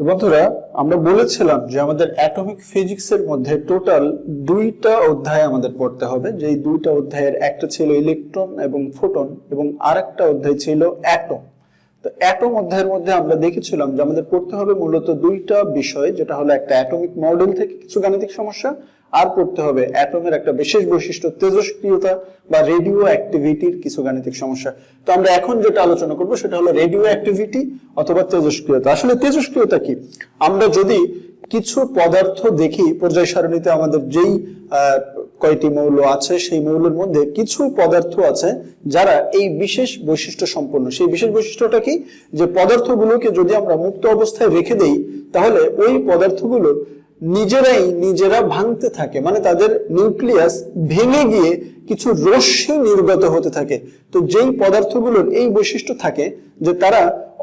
বন্ধুরা, আমরা বলেছিলাম যে আমাদের অ্যাটমিক ফিজিক্সের মধ্যে টোটাল 2টা অধ্যায় আমাদের পড়তে হবে। যেই 2টা অধ্যায়ের একটা ছিল ইলেকট্রন এবং ফোটন এবং আরেকটা অধ্যায় ছিল অ্যাটম। তো অ্যাটম অধ্যায়ের মধ্যে আমরা দেখেছিলাম যে আমাদের পড়তে হবে মূলত 2টা বিষয়, যেটা হলো একটা অ্যাটমিক মডেল থেকে কিছু গাণিতিক সমস্যা, আর পড়তে হবে অ্যাটমের একটা বিশেষ বৈশিষ্ট্য তেজস্ক্রিয়তা বা রেডিও অ্যাক্টিভিটির কিছু গাণিতিক সমস্যা। তো আমরা এখন যেটা আলোচনা করব সেটা হলো রেডিও অ্যাক্টিভিটি অথবা তেজস্ক্রিয়তা। আসলে তেজস্ক্রিয়তা কি? আমরা যদি কিছু পদার্থ দেখি পর্যায় সারণীতে, আমাদের যেই কয়টি মৌল আছে সেই মৌলের মধ্যে কিছু পদার্থ আছে যারা এই বিশেষ বৈশিষ্ট্য সম্পন্ন। সেই বিশেষ বৈশিষ্ট্যটা কি? যে পদার্থগুলোকে যদি আমরা মুক্ত অবস্থায় রেখে দেই তাহলে ওই পদার্থগুলো নিজেরা ভাঙতে থাকে, মানে তাদের নিউক্লিয়াস ভেঙে গিয়ে কিছু রশ্মি নির্গত হতে থাকে। তো যেই পদার্থগুলোর এই বৈশিষ্ট্য থাকে যে তারা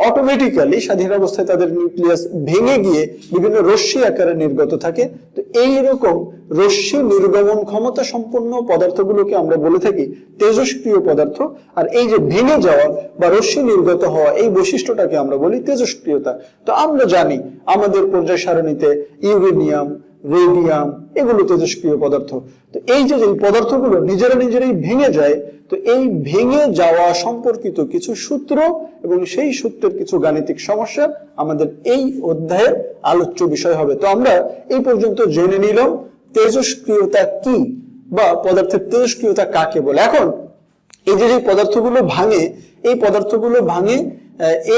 অটোমেটিক্যালি স্বাধীন অবস্থায় তাদের নিউক্লিয়াস ভেঙে গিয়ে বিভিন্ন রশ্মি আকারে নির্গত থাকে। তো এই রকম রশ্মি নির্গমন ক্ষমতা সম্পন্ন পদার্থগুলোকে আমরা বলে থাকি তেজস্ক্রিয় পদার্থ। আর এই যে ভেঙে যাওয়া বা রশ্মি নির্গত হওয়া, এই বৈশিষ্ট্যটাকে আমরা বলি তেজস্ক্রিয়তা। তো আমরা জানি আমাদের পর্যায় সারণীতে ইউরেনিয়াম, রেডিয়াম এগুলো তেজস্ক্রিয় পদার্থ। তো এই যে পদার্থগুলো নিজেরাই ভেঙে যায়, তো এই ভেঙে যাওয়া সম্পর্কিত কিছু সূত্র এবং সেই সূত্রের কিছু গাণিতিক সমস্যা আমাদের এই অধ্যায়ের আলোচ্য বিষয় হবে। তো আমরা এই পর্যন্ত জেনে নিলাম তেজস্ক্রিয়তা কি বা পদার্থের তেজস্ক্রিয়তা কাকে বলে। এখন এই যে পদার্থগুলো ভাঙে, এই পদার্থগুলো ভাঙে,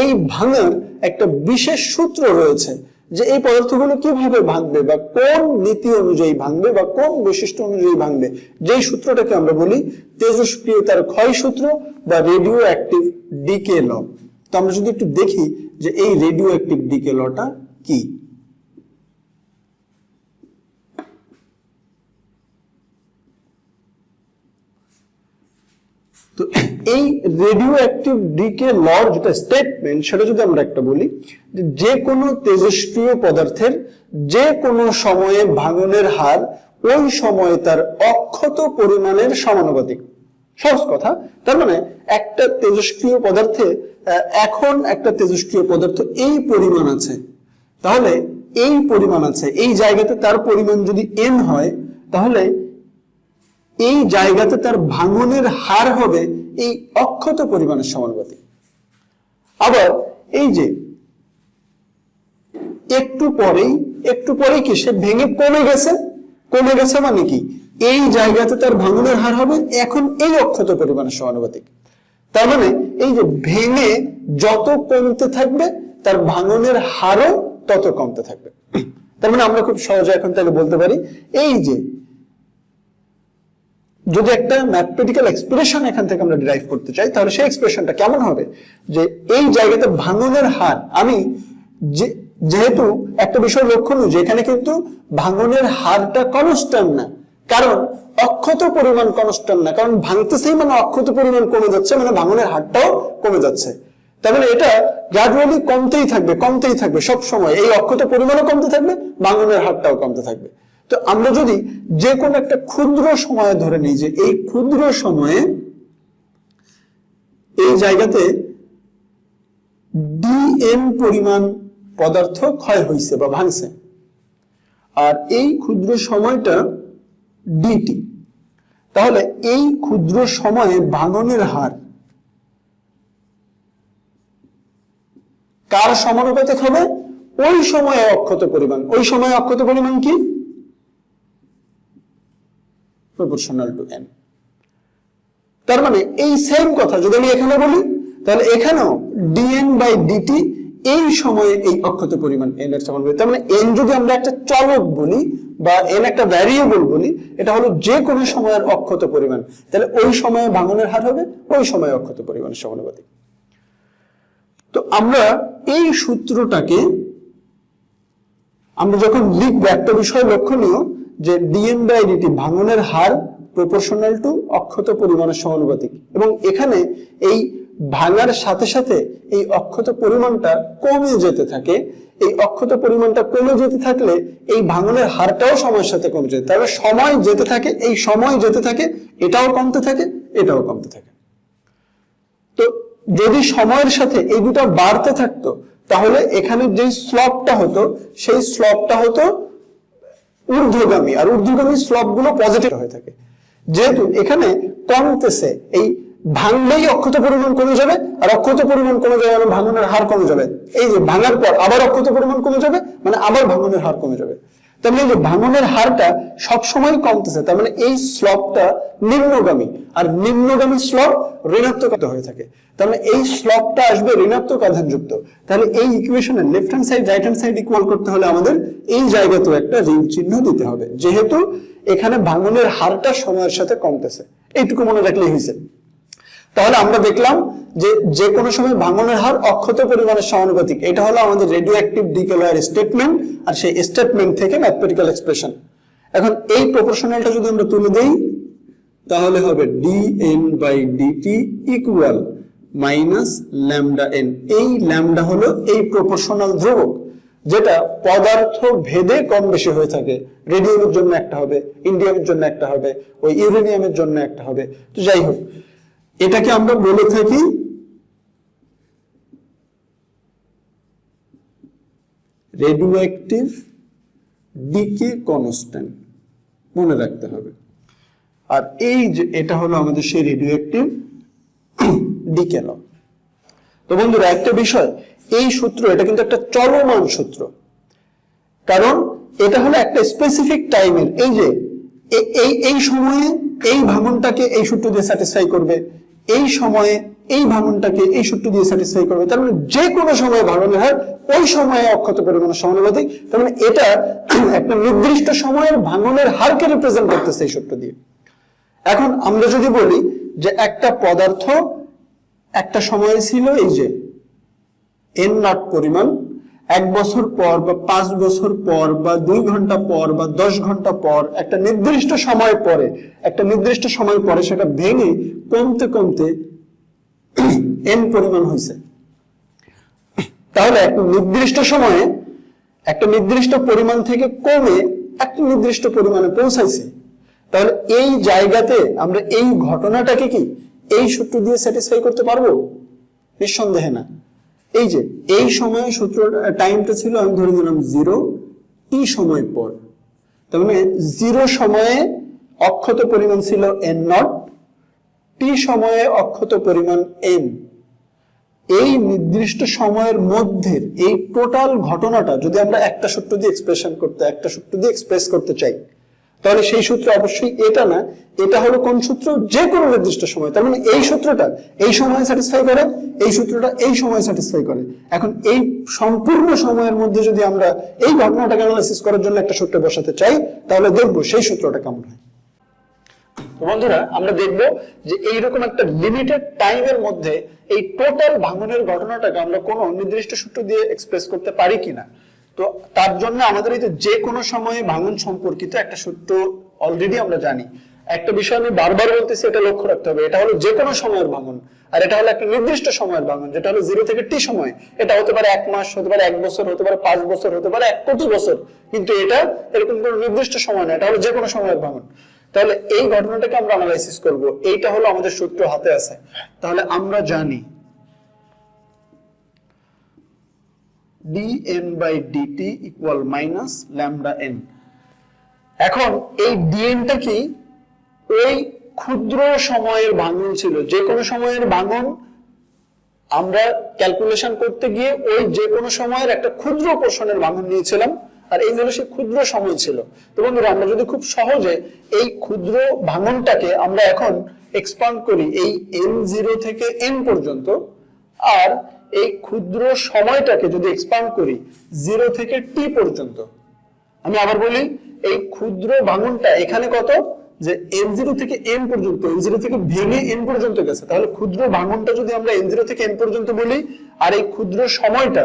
এই ভাঙার একটা বিশেষ সূত্র রয়েছে যে এই পদার্থগুলো কিভাবে ভাঙবে বা কোন নীতি অনুযায়ী ভাঙবে বা কোন বৈশিষ্ট্য অনুযায়ী ভাঙবে, যেই সূত্রটাকে আমরা বলি তেজস্ক্রিয়তার ক্ষয় সূত্র বা রেডিও অ্যাক্টিভ ডিকে ল। তো আমরা যদি একটু দেখি যে এই রেডিও অ্যাক্টিভ ডিকে লটা কি। তো এই রেডিও অ্যাক্টিভ ডিকে লর যেটা স্টেটমেন্ট, সেটা যদি আমরা একটা বলি যে কোনো তেজস্ক্রিয় পদার্থের যে কোনো সময়ে ভাঙনের হার ওই সময়ে তার অক্ষত পরিমাণের সমানুপাতিক। সহজ কথা, তার মানে একটা তেজস্ক্রিয় পদার্থে এখন একটা তেজস্ক্রিয় পদার্থ এই পরিমাণ আছে, তাহলে এই পরিমাণ আছে, এই জায়গাতে তার পরিমাণ যদি n হয় তাহলে এই জায়গাতে তার ভাঙনের হার হবে এই অক্ষত পরিমাণের সমানুপাতিক। আবার এই যে একটু পরেই কি সে ভেঙে কমে গেছে মানে কি এই জায়গাতে তার ভাঙনের হার হবে এখন এই অক্ষত পরিমাণের সমানুপাতিক। তার মানে এই যে ভেঙে যত কমতে থাকবে তার ভাঙনের হারও তত কমতে থাকবে। তার মানে আমরা খুব সহজে এখন তাহলে বলতে পারি এই যে যদি একটা ম্যাথমেটিক্যাল এক্সপ্রেশন এখান থেকে আমরা ডিরাইভ করতে চাই তাহলে সেই এক্সপ্রেশনটা কেমন হবে যে এই জায়গাতে ভাঙনের হার, আমি যেহেতু একটা বিষয় লক্ষ্য নয় যে এখানে কিন্তু ভাঙনের হারটা কনস্ট্যান্ট না, কারণ অক্ষত পরিমাণ কনস্ট্যান্ট না, কারণ ভাঙতেছেই মানে অক্ষত পরিমাণ কমে যাচ্ছে, মানে ভাঙনের হারটাও কমে যাচ্ছে। তার মানে এটা গ্র্যাজুয়ালি কমতেই থাকবে সব সময়, এই অক্ষত পরিমাণও কমতে থাকবে, ভাঙনের হারটাও কমতে থাকবে। তো আমরা যদি যে কোনো একটা ক্ষুদ্র সময় ধরে নিই যে এই ক্ষুদ্র সময়ে এই জায়গাতে dn পরিমাণ পদার্থ ক্ষয় হয়েছে বা ভাঙছে, আর এই ক্ষুদ্র সময়টা dt, তাহলে এই ক্ষুদ্র সময়ে ভাঙনের হার কার সমানুপাতিক হবে? ওই সময়ে অক্ষত পরিমাণ। ওই সময়ে অক্ষত পরিমাণ কি? Proportional to n। তার মানে এই সেম কথা যদি আমি এখানে বলি তাহলে এখানেও dn বাই dt এই সময়ে এই অক্ষত পরিমাণ n এর সমানুপাতিক। তার মানে n যদি আমরা একটা চলক বলি বা n একটা ভ্যারিয়েবল বলি, এটা হলো যে কোনো সময়ের অক্ষত পরিমাণ, তাহলে ওই সময়ে ভাঙনের হার হবে ওই সময়ে অক্ষত পরিমাণের সমানুপাতিক। তো আমরা এই সূত্রটাকে আমরা যখন লিখবো একটা বিষয় লক্ষণীয় যে dn বাই dt ভাঙনের হার প্রপোর্শনাল টু অক্ষত পরিমাণের সমানুপাতিক, এবং এখানে এই ভাঙার সাথে সাথে এই অক্ষত পরিমাণটা কমে যেতে থাকে। এই অক্ষত পরিমাণটা কমে যেতে থাকলে এই ভাঙনের হারটাও সময়ের সাথে কমে যেতে, তাহলে সময় যেতে থাকে, এই সময় যেতে থাকে, এটাও কমতে থাকে, এটাও কমতে থাকে। তো যদি সময়ের সাথে এই দুটো বাড়তে থাকতো তাহলে এখানে যে স্লপটা হতো সেই স্লপটা হতো ঊর্ধ্বগামী, আর ঊর্ধ্বগামী স্লপ গুলো পজিটিভ হয়ে থাকে। যেহেতু এখানে কমতেছে, এই ভাঙলেই অক্ষত পরিমাণ কমে যাবে, আর অক্ষত পরিমাণ কমে যাবে মানে ভাঙনের হার কমে যাবে। এই যে ভাঙার পর আবার অক্ষত পরিমাণ কমে যাবে মানে আবার ভাঙনের হার কমে যাবে। তার মানে যে ভাঙনের হারটা সবসময় কমতেছে, তার মানে এই স্লপটা নিম্নগামী, আর নিম্নগামী স্লপ ঋণাত্মক হয়ে থাকে। তার মানে এই স্লপটা আসবে ঋণাত্মক আধানযুক্ত। তাহলে এই ইকুয়েশনের left hand side right hand side equal করতে হলে আমাদের এই জায়গাতেও একটা ঋণ চিহ্ন দিতে হবে, যেহেতু এখানে ভাঙনের হারটা সময়ের সাথে কমতেছে। এইটুকু মনে রাখলেই হয়েছে। তাহলে আমরা দেখলাম যে যে কোনো সময় ভাঙনের হার অক্ষত পরিমাণের সমানুপাতিক। এটা হলো আমাদের রেডিও অ্যাক্টিভ ডিকে লয়ের স্টেটমেন্ট, আর সেই স্টেটমেন্ট থেকে ম্যাথমেটিক্যাল এক্সপ্রেশন। এখন এই প্রপোর্শনালটা যদি আমরা তুলে দেই তাহলে হবে dn/dt equal minus lambda N. এই ল্যামডা হলো এই প্রপোর্শনাল ধ্রুবক, যেটা পদার্থ ভেদে কম বেশি হয়ে থাকে। রেডিয়ামের জন্য একটা হবে, ইন্ডিয়ামের জন্য একটা হবে, ওই ইউরেনিয়ামের জন্য একটা হবে। তো যাই হোক, এটাকে আমরা বলে থাকি রেডিওঅ্যাক্টিভ ডিকে কনস্ট্যান্ট, মনে রাখতে হবে। আর এই যে এটা হলো আমাদের সেই রেডিওঅ্যাক্টিভ ডিকে ল। তো বন্ধুরা, একটা বিষয়, এই সূত্র এটা কিন্তু একটা চলমান সূত্র, কারণ এটা হলো একটা স্পেসিফিক টাইমের। এই যে এই সময়ে এই ভাঙনটাকে এই সূত্র দিয়ে স্যাটিসফাই করবে, এই সময়ে এই ভাঙনটাকে এই সূত্র দিয়ে স্যাটিসফাই করবে। তার মানে যে কোনো সময়ে ভাঙনের হার ওই সময়ে অক্ষত পরিমাণের সমানুপাতিক। তার মানে এটা একটা নির্দিষ্ট সময়ের ভাঙনের হারকে রিপ্রেজেন্ট করতেছে এই সূত্র দিয়ে। এখন আমরা যদি বলি যে একটা পদার্থ একটা সময়ে ছিল এই যে n0 পরিমাণ, 1 বছর পর বা 5 বছর পর বা 2 ঘন্টা পর বা 10 ঘন্টা পর একটা নির্দিষ্ট সময় পরে সেটা ভেঙে কমতে কমতে n পরিমাণ হয়েছে। তাহলে একটা নির্দিষ্ট সময়ে একটা নির্দিষ্ট পরিমাণ থেকে কমে একটা নির্দিষ্ট পরিমাণে পৌঁছাইছে। তাহলে এই জায়গাতে আমরা এই ঘটনাটাকে কি এই সূত্র দিয়ে স্যাটিসফাই করতে পারবো? নিঃসন্দেহে না। এই যে এই সময়ে সূত্র টাইমটা ছিল, আমি ধরে নিলাম 0 t সময় পর। তার মানে 0 সময়ে অক্ষত পরিমাণ ছিল n0, t সময়ে অক্ষত পরিমাণ n। এই নির্দিষ্ট সময়ের মধ্যে এই টোটাল ঘটনাটা যদি আমরা একটা সূত্র দিয়ে এক্সপ্রেস করতে চাই, তাহলে সেই সূত্র অবশ্যই এটা না, এটা হলো কোন সূত্র? যে কোনো নির্দিষ্ট সময়। তার মানে এই সূত্রটা এই সময়ে স্যাটিসফাই করে, এই সূত্রটা এই সময়ে স্যাটিসফাই করে। এখন এই সম্পূর্ণ সময়ের মধ্যে যদি আমরা এই ঘটনাটাকে অ্যানালাইসিস করার জন্য একটা সূত্র বসাতে চাই, তাহলে দেখবো সেই সূত্রটা কেমন হয়। তো বন্ধুরা, আমরা দেখবো যে এইরকম একটা লিমিটেড টাইমের মধ্যে এই টোটাল ভাঙনের ঘটনাটাকে আমরা কোনো নির্দিষ্ট সূত্র দিয়ে এক্সপ্রেস করতে পারি কিনা। তো তার জন্য আমাদের এই যে কোনো সময়ে ভাঙন সম্পর্কিত একটা সূত্র অলরেডি আমরা জানি। একটা বিষয় আমি বারবার বলতেছি, এটা লক্ষ্য রাখতে হবে, এটা হলো যে কোনো সময়ের ভাঙন, আর এটা হলো একটা নির্দিষ্ট সময়ের ভাঙন, যেটা হলো 0 থেকে t সময়। এটা হতে পারে 1 মাস, হতে পারে 1 বছর, হতে পারে 5 বছর, হতে পারে 1 কোটি বছর, কিন্তু এটা এরকম কোনো নির্দিষ্ট সময় না, এটা হলো যে কোনো সময়ের ভাঙন। তাহলে এই ঘটনাটাকে আমরা অ্যানালাইসিস করব, এইটা হলো আমাদের সূত্র হাতে আছে। তাহলে আমরা জানি dn/dt equal minus lambda n। এখন এই dnটা কি? ওই ক্ষুদ্র সময়ের ভাঙন ছিল, যে কোনো সময়ের ভাঙন আমরা ক্যালকুলেশন করতে গিয়ে ওই যে কোনো সময়ের একটা ক্ষুদ্র পোর্শনের ভাঙন নিয়েছিলাম, আর এই হলো সেই ক্ষুদ্র সময় ছিল। তো বন্ধুরা, আমরা যদি খুব সহজে এই ক্ষুদ্র ভাঙনটাকে আমরা এখন এক্সপান্ড করি এই n0 থেকে n পর্যন্ত, আর এই ক্ষুদ্র সময়টাকে যদি এক্সপান্ড করি 0 থেকে t পর্যন্ত। আমি আবার বলি, এই ক্ষুদ্র ভাঙনটা এখানে কত? যে n0 থেকে n পর্যন্ত, n0 থেকে ভেঙে n পর্যন্ত গেছে। তাহলে ক্ষুদ্র ভাঙনটা যদি আমরা n0 থেকে n পর্যন্ত বলি, আর এই ক্ষুদ্র সময়টা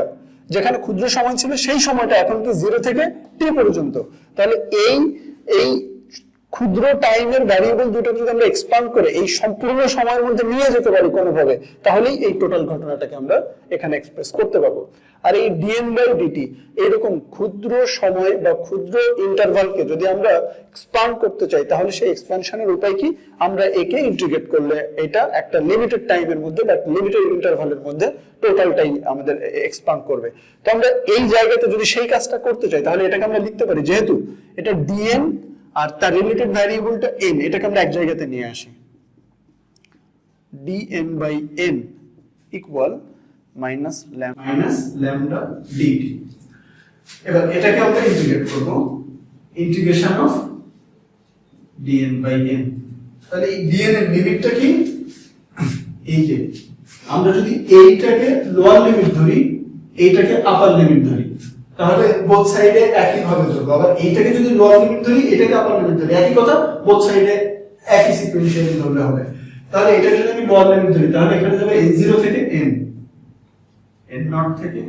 যেখানে ক্ষুদ্র সময় ছিল সেই সময়টা এখন কি 0 থেকে t পর্যন্ত। তাহলে এই ক্ষুদ্র টাইমের ভ্যারিয়েবল দুটো যদি আমরা এক্সপান্ড করে এই সম্পূর্ণ সময়ের মধ্যে নিয়ে যেতে পারি কোনোভাবে, তাহলেই এই টোটাল ঘটনাটাকে আমরা এখানে এক্সপ্রেস করতে পারবো। আর এই ডিএন বাই ডিটি এরকম ক্ষুদ্র সময় বা ক্ষুদ্র ইন্টারভালকে যদি আমরা এক্সপান্ড করতে চাই, তাহলে সেই এক্সপানশনের উপায় কি, আমরা একে ইন্টিগ্রেট করলে এটা একটা লিমিটেড টাইমের মধ্যে বা লিমিটেড ইন্টারভালের মধ্যে টোটালটাই আমাদের এক্সপান্ড করবে। তো আমরা এই জায়গাতে যদি সেই কাজটা করতে চাই, তাহলে এটাকে আমরা লিখতে পারি, যেহেতু এটা ডিএন আর তার রিলেটেড ভ্যারিয়েবলটা এন, এটাকে আমরা এক জায়গাতে নিয়ে আসি, dn by n equal minus lambda dt। এবার এটাকে আমরা ইন্টিগ্রেট করব, integration of dn by n। তাহলে এই dn এর লিমিটটা কি, এই যে আমরা যদি এইটাকে লোয়ার লিমিট ধরি, এইটাকে আপার লিমিট ধরি, তাহলে বোথ সাইডে একই ভাবে ধরবো। আবার এইটাকে যদি লোয়ার লিমিট ধরি, এটাকে আপার লিমিট ধরি, একই কথা, বোথ সাইডে একই সিকোয়েন্সিয়ালি ধরলে হবে। তাহলে এটা যদি আমি লোয়ার লিমিট ধরি, তাহলে এখানে যাবে n0 থেকে n, n0 থেকে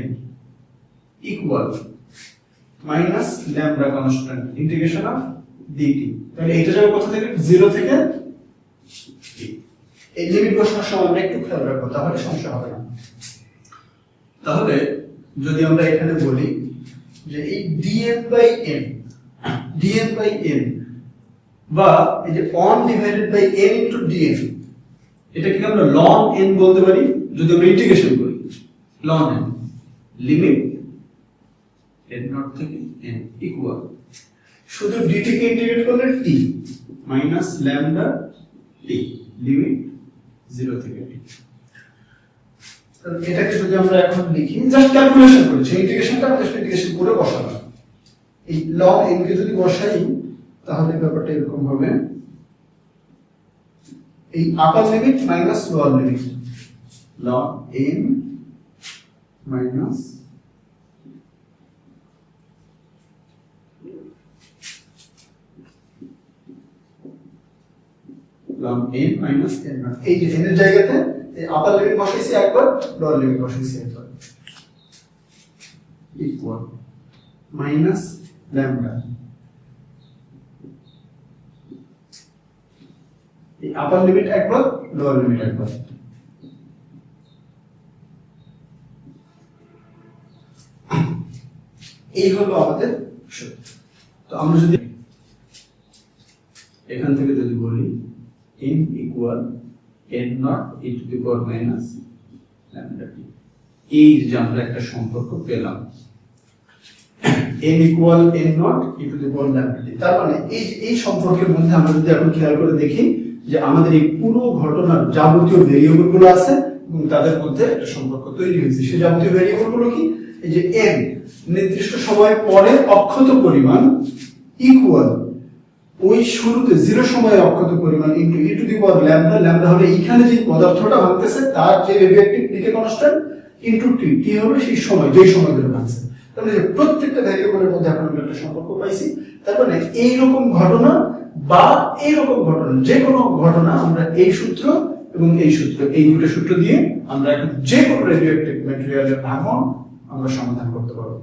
n equal minus lambda constant integration of dt। তাহলে এটা যাবে কোথা থেকে, 0 থেকে t। এই লিমিট বসানোর সময় আমরা একটু খেয়াল রাখবো, তাহলে সমস্যা হবে না। তাহলে যদি আমরা এখানে বলি যে এই dn বাই n বা এই যে 1 divided by n into dn, এটাকে আমরা ln n বলতে পারি যদি আমরা ইন্টিগ্রেশন করি, ln n লিমিট n0 থেকে n ইকুয়াল, শুধু dt কে ইন্টিগ্রেট করলে t minus lambda t limit 0 থেকে t। এটাকে যদি আমরা এখন লিখি, জাস্ট ক্যালকুলেশন করি, সেই ইন্টিগ্রেশনটা আমরা জাস্ট ইন্টিগ্রেশন করে বসাবো। এই ln n কে যদি বসাই, তাহলে ব্যাপারটা এরকম হবে, এই আপার limit minus lower limit, ln n minus ln n minus n0। এই যে n এর জায়গাতে এই আপার লিমিট বসাইছি একবার, লোয়ার লিমিট বসাইছি একবার, ইকুয়াল মাইনাস ল্যামডা, এই আপার লিমিট একবার, লোয়ার লিমিট একবার। এই হলো আমাদের সূত্র। তো আমরা যদি এখান থেকে যদি বলি n equal n0 e to the power minus lambda t, এই যে আমরা একটা সম্পর্ক পেলাম, n equal n0 e to the power lambda t। তার মানে এই সম্পর্কের মধ্যে আমরা যদি এখন খেয়াল করে দেখি যে আমাদের এই পুরো ঘটনার যাবতীয় ভেরিয়েবল গুলো আছে এবং তাদের মধ্যে একটা সম্পর্ক তৈরি হয়েছে। সেই যাবতীয় ভেরিয়েবল গুলো কি, এই যে n নির্দিষ্ট সময় পরে অক্ষত পরিমাণ ইকুয়াল ওই শুরুতে 0 সময়ে অক্ষত পরিমাণ into e to the power lambda, lambda হলো এইখানে যে পদার্থটা ভাঙতেছে তার যে radioactive decay constant into t, t হলো সেই সময়, যেই সময় ধরে ভাঙছে। তাহলে যে প্রত্যেকটা ভেরিয়েবলের মধ্যে এখন আমরা একটা সম্পর্ক পাইছি। তার মানে এই রকম ঘটনা বা এই রকম ঘটনা, যে কোনো ঘটনা আমরা এই সূত্র এবং এই সূত্র, এই দুটো সূত্র দিয়ে আমরা এখন যে কোনো রেডিওঅ্যাক্টিভ ম্যাটেরিয়ালের ভাঙন আমরা সমাধান করতে পারবো।